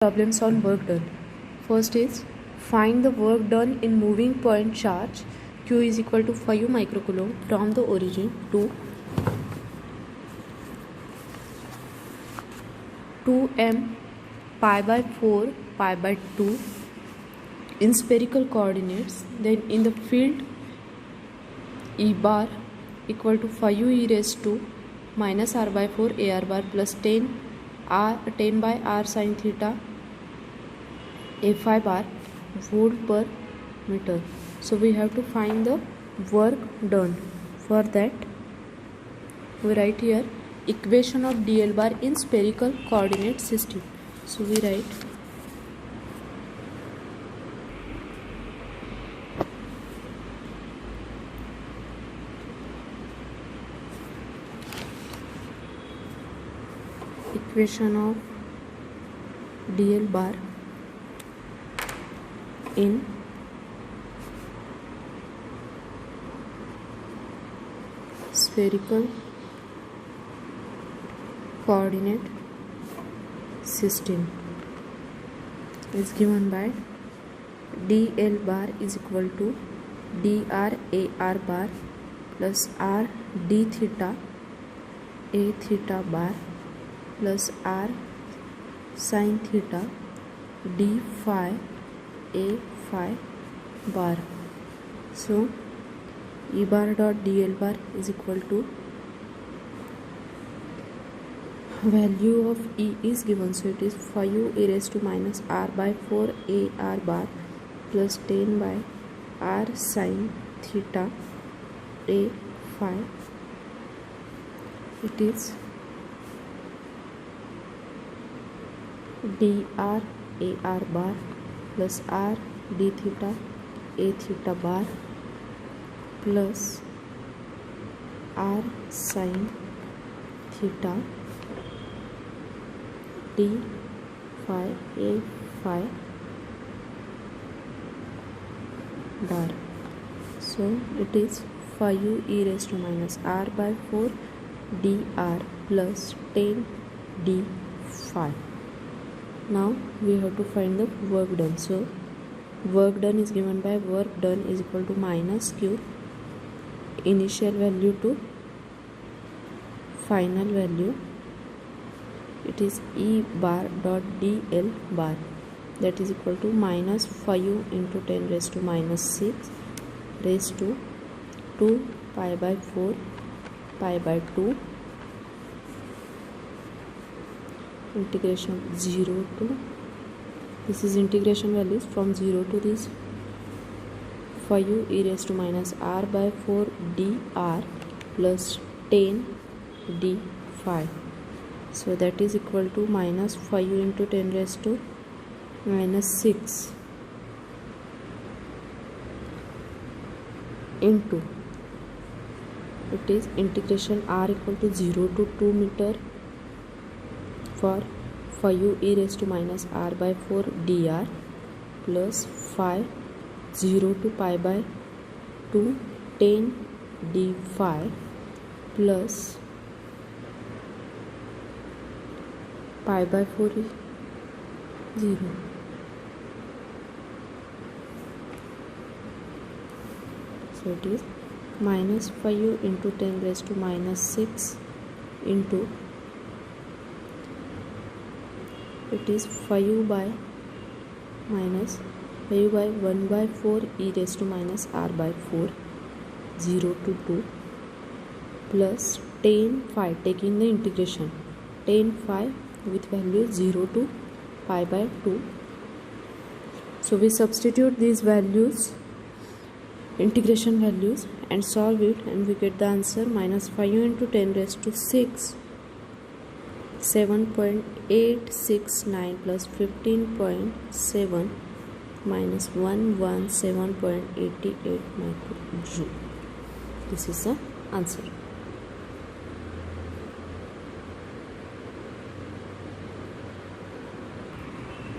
Problems on work done. First is find the work done in moving point charge Q is equal to 5 microcoulomb from the origin to 2m pi by 4 pi by 2 in spherical coordinates. Then in the field E bar equal to 5 e raised to minus r by 4 ar bar plus 10 by r sin theta a phi bar volt per meter. So we have to find the work done. For that we write here equation of dl bar in spherical coordinate system. So we write equation of dl bar in spherical coordinate system is given by dl bar is equal to dr ar bar plus r d theta a theta bar plus r sin theta d phi a phi bar. So E bar dot dl bar is equal to value of E is given, so it is 5 e raised to minus r by 4 a r bar plus 10 by r sin theta a phi. It is dr a r bar plus r d theta a theta bar plus r sin theta d phi a phi bar. So it is 5 e raised to minus r by 4 dr plus 10 d phi. Now we have to find the work done. So work done is given by work done is equal to minus q initial value to final value. It is E bar dot dl bar, that is equal to minus 5 into 10 raised to minus 6 raised to 2 pi by 4 pi by 2 integration 0 to, this is integration values from 0 to this 5 e raised to minus r by 4 dr plus 10 d phi. So that is equal to minus 5 into 10 raised to minus 6 into, it is integration r equal to 0 to 2 meter for 5 e raised to minus r by 4 dr plus phi 0 to pi by 2 10 d phi plus pi by 4 is 0. So it is minus 5 into 10 raised to minus 6 into, it is 5 by minus 5 by 1 by 4 e raised to minus r by 4 0 to 2 plus 10 phi, taking the integration 10 phi with value 0 to pi by 2. So we substitute these values, integration values, and solve it, and we get the answer minus 5 into 10 raised to 6 7.869 plus 15.7 minus 117.88 microjoule. This is the answer.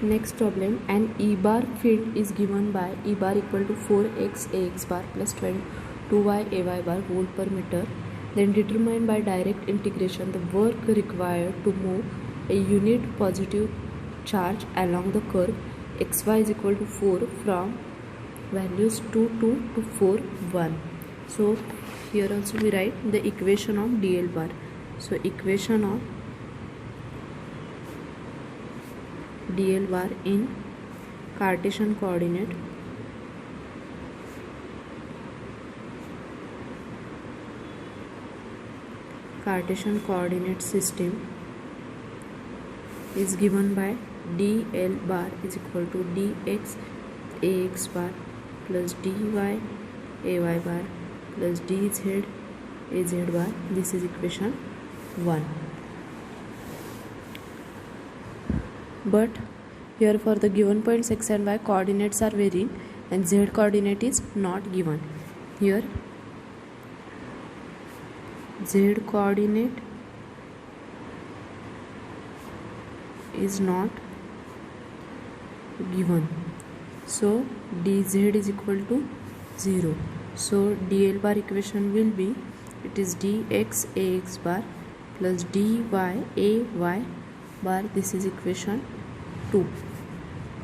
Next problem, an E bar field is given by E bar equal to 4x ax bar plus 2y ay bar volt per meter. Then determine by direct integration the work required to move a unit positive charge along the curve xy is equal to 4 from values 2 to 4 1. So here also we write the equation of dl bar. So equation of dl bar in Cartesian coordinate system is given by dl bar is equal to dx ax bar plus dy ay bar plus dz az bar. This is equation 1. But here for the given points x and y coordinates are varying and z coordinate is not given. Here z coordinate is not given, so dz is equal to 0. So dl bar equation will be, it is dx ax bar plus dy ay bar. This is equation 2.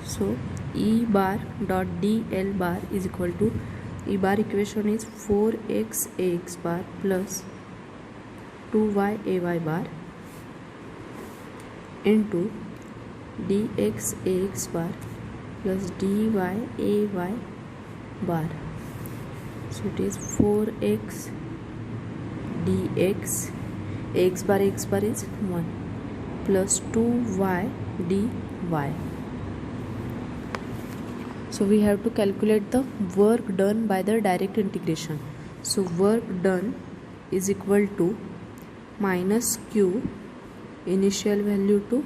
So E bar dot dl bar is equal to, E bar equation is 4x ax bar plus 2y ay bar into dx ax bar plus dy ay bar. So it is 4x dx x bar is 1 plus 2y dy. So we have to calculate the work done by the direct integration. So work done is equal to minus q initial value to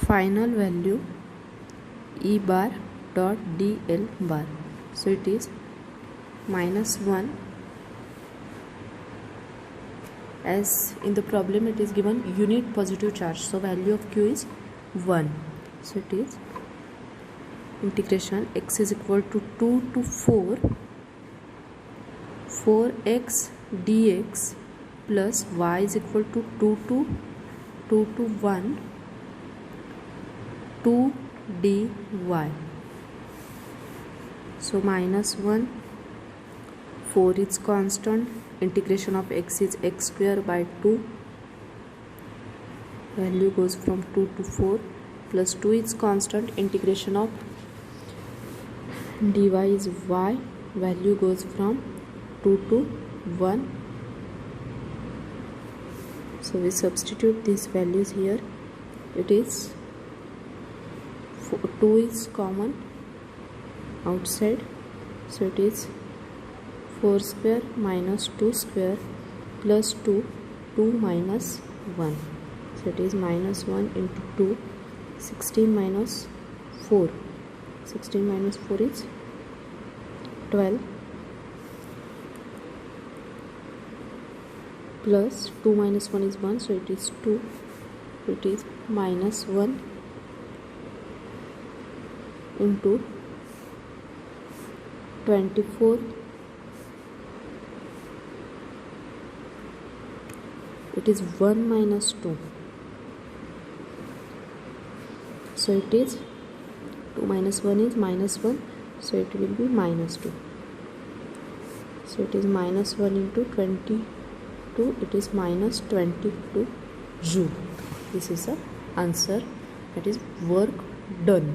final value E bar dot dl bar. So it is minus 1, as in the problem it is given unit positive charge, so value of q is 1. So it is integration x is equal to 2 to 4 4x dx plus y is equal to 2 to 1 2 dy. So minus 1, 4 is constant, integration of x is x square by 2, value goes from 2 to 4, plus 2 is constant, integration of dy is y, value goes from 2 to 1. So we substitute these values here. It is 2 is common outside, so it is 4 square minus 2 square plus 2 minus 1. So it is minus 1 into 2, 16 minus 4. 16 minus 4 is 12 plus 2 minus 1 is 1, so it is 2. It is minus 1 into 24. It is 1 minus 2. So it is 2 minus 1 is minus 1. So it will be minus 2. So it is minus 1 into 22. It is minus 22 joule. This is the answer, that is work done.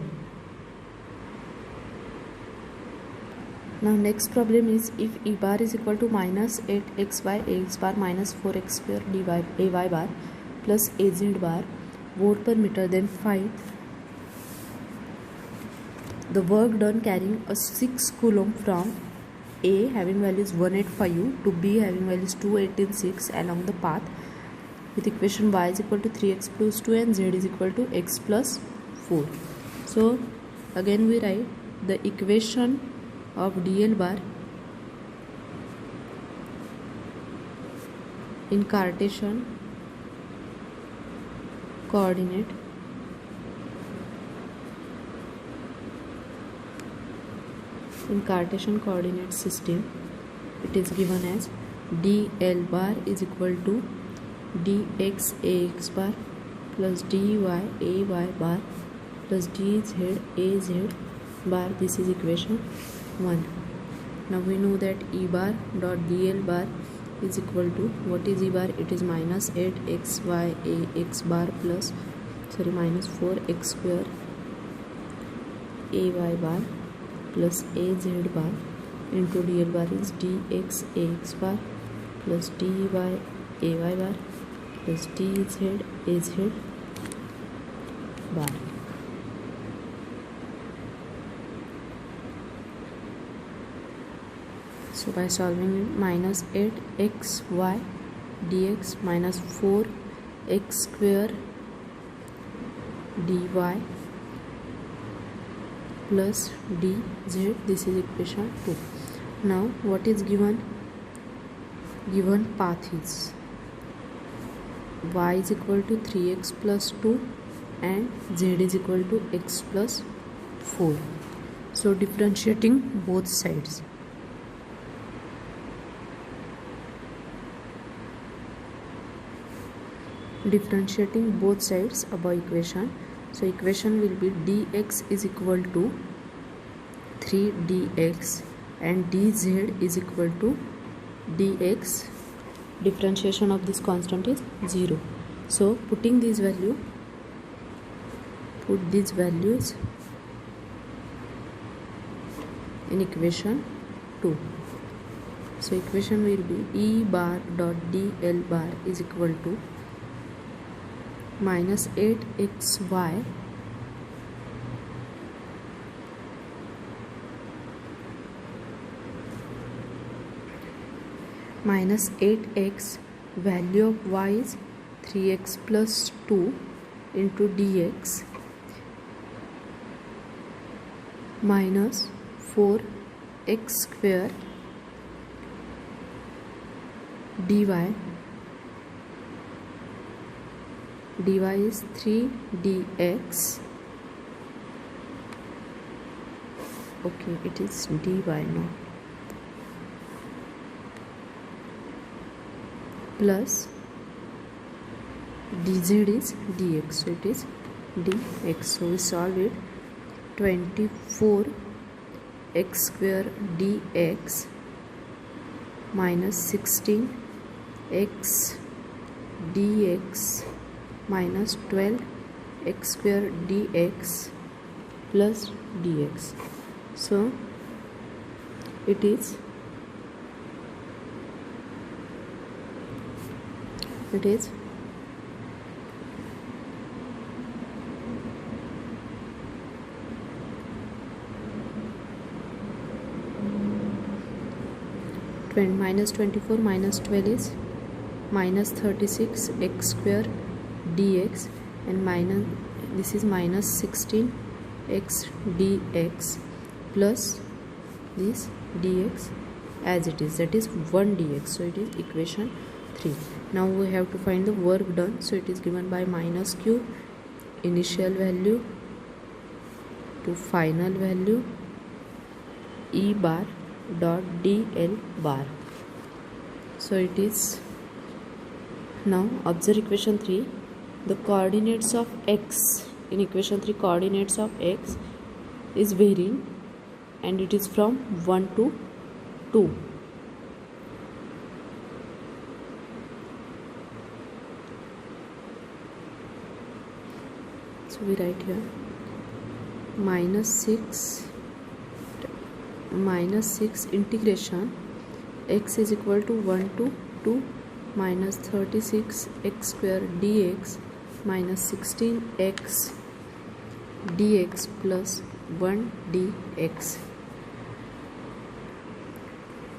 Now next problem is, if E bar is equal to minus 8x by ax bar minus 4x square dy ay bar plus az bar volt per meter, then find the work done carrying a 6 coulomb from A having values 185 to B having values 286 along the path with equation y is equal to 3x plus 2 and z is equal to x plus 4. So again we write the equation of dl bar in Cartesian coordinate system. It is given as dl bar is equal to dx ax bar plus dy ay bar plus dz az bar. This is equation 1. Now we know that E bar dot dl bar is equal to, what is E bar? It is minus 8xy ax bar plus minus 4x square ay bar plus az bar into dl bar is dx ax bar plus dy ay bar plus dz az bar. So by solving it, minus 8xy dx minus 4x square dy plus dz, this is equation 2. Now what is given? Given path is y is equal to 3x plus 2 and z is equal to x plus 4. So differentiating both sides. Differentiating both sides above equation. So equation will be dx is equal to 3 dx and dz is equal to dx. Differentiation of this constant is 0. So putting these values in equation 2. So equation will be E bar dot dl bar is equal to minus 8xy minus 8x, value of y is 3x plus 2 into dx minus 4x square dy is 3 dx. Okay, it is dy now, plus dz is dx, so it is dx. So we solve it. 24x square dx minus 16x dx minus 12x square dx plus dx. So it is 20 minus 24 minus 12 is minus 36 x square dx and minus, this is minus 16 x dx plus this dx as it is, that is 1 dx. So it is equation 3. Now we have to find the work done. So it is given by minus q, initial value to final value, E bar dot dl bar. So it is, now observe equation 3. The coordinates of x in equation 3, coordinates of x is varying and it is from 1 to 2. So we write here minus 6 integration x is equal to 1 to 2 minus 36 x square dx minus 16x dx plus 1 dx.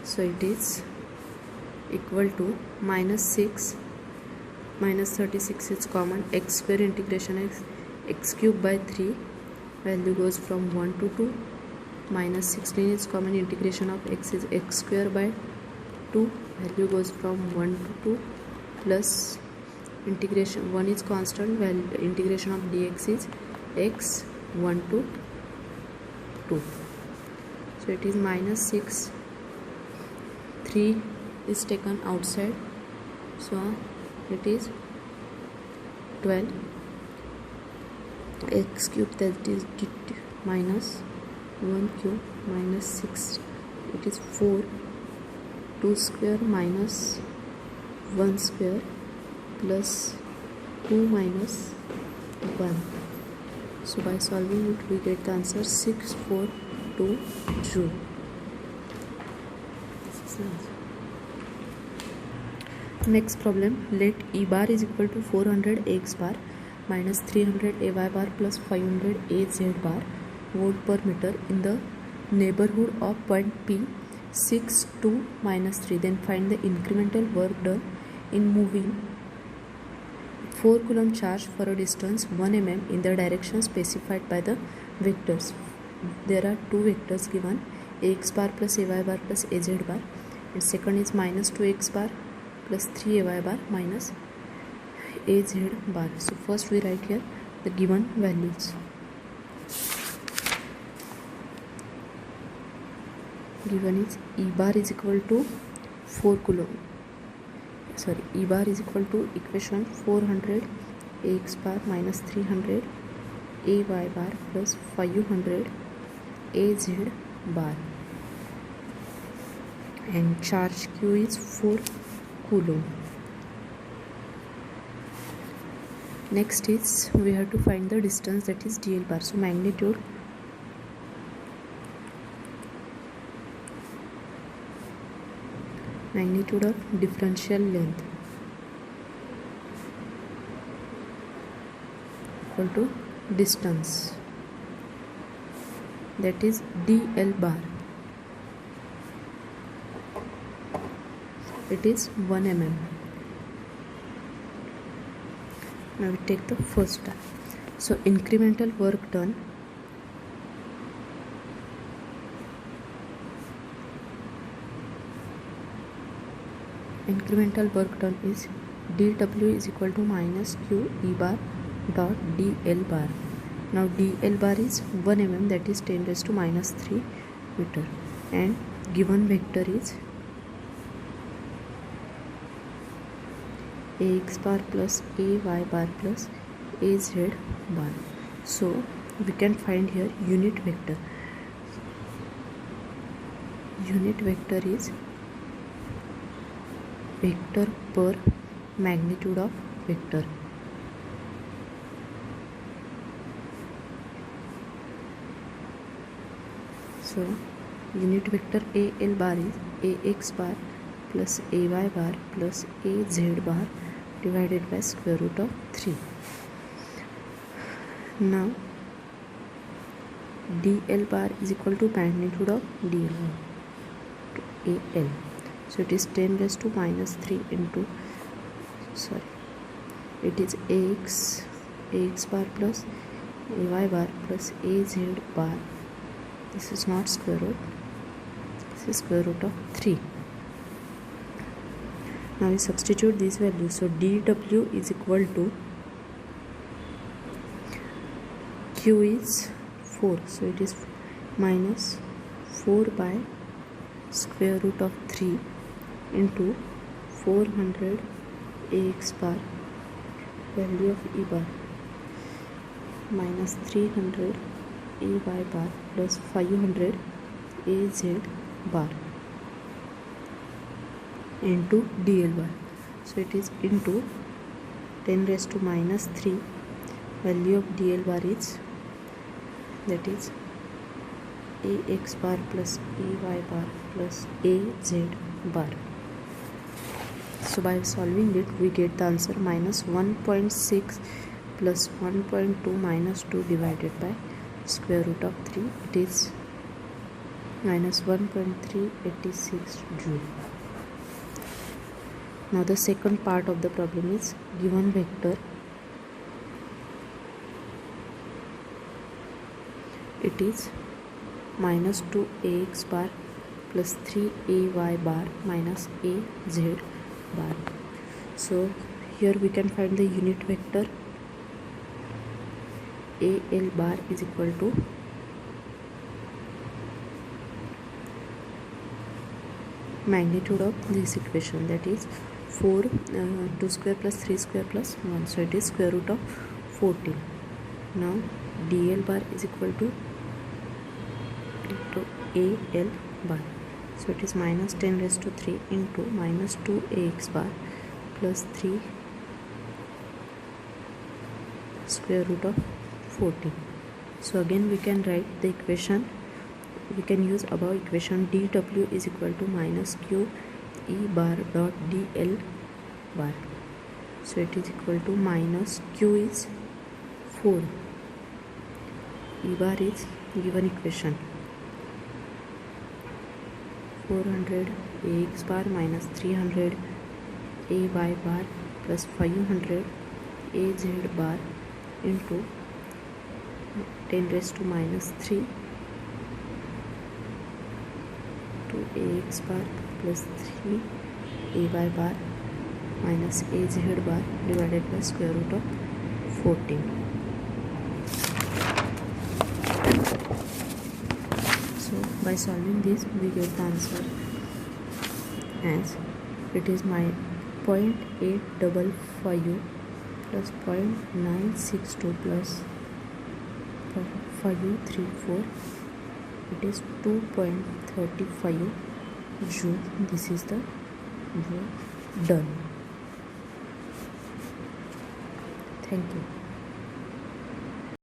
So it is equal to minus 6 minus 36 is common, x square integration x cube by 3, value goes from 1 to 2, minus 16 is common, integration of x is x square by 2, value goes from 1 to 2, plus integration 1 is constant, value integration of dx is x 1 to 2. So it is minus 6, 3 is taken outside, so it is 12 x cube, that is minus 1 cube minus 6, it is 4, 2 square minus 1 square plus 2 minus 1. So by solving it we get the answer 642 joule. Next problem, let E bar is equal to 400 x bar minus 300 ay bar plus 500 az bar volt per meter in the neighborhood of point P 6 2 minus 3. Then find the incremental work done in moving 4 coulomb charge for a distance 1 mm in the direction specified by the vectors. There are two vectors given, x bar plus ay bar plus az bar, and second is minus 2x bar plus 3ay bar minus az bar. So first we write here the given values. Given is E bar is equal to 4 coulomb. E bar is equal to equation 400 x bar minus 300 ay bar plus 500 az bar, and charge Q is 4 coulomb. Next is we have to find the distance, that is dl bar. So magnitude of differential length equal to distance, that is dl bar. It is 1 mm. Now we take the first step. So incremental work done is dw is equal to minus q E bar dot dl bar. Now dl bar is 1 mm, that is 10 raised to minus 3 meter, and given vector is ax bar plus ay bar plus az bar. So we can find here unit vector. Unit vector is vector per magnitude of vector. So unit vector al bar is ax bar plus ay bar plus az bar divided by square root of 3. Now dl bar is equal to magnitude of dl to al. So it is 10 raised to minus 3 into, it is ax bar plus ay bar plus az bar. This is not square root, this is square root of 3. Now we substitute these values. So dw is equal to q is 4, so it is minus 4 by square root of 3 into 400 ax bar, value of E bar, minus 300 ay bar plus 500 az bar into dl bar. So it is into 10 raised to minus 3, value of dl bar is, that is ax bar plus ay bar plus az bar. So by solving it we get the answer minus 1.6 plus 1.2 minus 2 divided by square root of 3. It is minus 1.386 joule. Now the second part of the problem is given vector, it is minus 2 ax bar plus 3 ay bar minus az bar. So here we can find the unit vector. al bar is equal to magnitude of this equation, that is 4 2 square plus 3 square plus 1, so it is square root of 14. Now dl bar is equal to al bar. So it is minus 10 raised to 3 into minus 2ax bar plus 3 square root of 14. So again we can write the equation. We can use above equation. dw is equal to minus q e bar dot dl bar. So it is equal to minus q is 4, e bar is given equation 400 ax bar minus 300 ay bar plus 500 az bar into 10 raised to minus 3 to ax bar plus 3 ay bar minus az bar divided by square root of 14. So by solving this we get the answer as it is my 0.855 plus 0.962 plus 0.534. It is 2.35 joule. This is the work done. Thank you.